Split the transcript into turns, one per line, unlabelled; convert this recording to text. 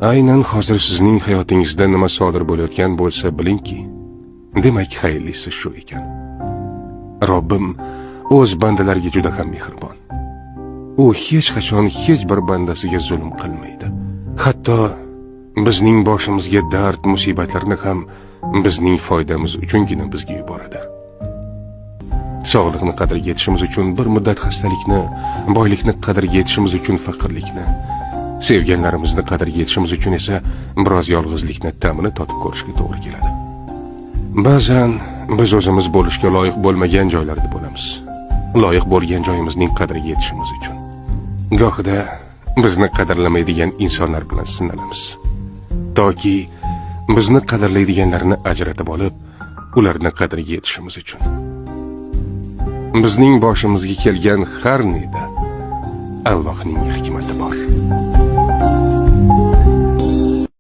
Aynan hozir sizning hayotingizda nima sodir bo'layotgan bo'lsa bilingki, demak xayrlisi shu ekan. Robbim o'z bandalariga juda ham mehribon. U hech qachon hech bir bandasiga zulm qilmaydi. Hatto bizning boshimizga dard, musibatlarni ham bizning foydamiz uchungina bizga yuboradi. Sog'liqni qadriga yetishimiz uchun bir muddat xastalikni, boylikni qadriga yetishimiz uchun faqirlikni, sevganlarimizni qadriga yetishimiz uchun esa biroz yolg'izlikni ta'mini totib ko'rishga to'g'ri keladi. Ba'zan biz o'zimiz bo'lishga loyiq bo'lmagan joylarda bo'lamiz. Loyiq bo'lgan joyimizning qadriga yetishimiz uchun. Gohida bizni qadrlamaydigan insonlar bilan sinalamiz. Toki bizni qadrlaydiganlarni ajratib olib, ularning qadriga yetishimiz uchun. Bizning boshimizga kelgan har neda Allohning hikmati bor.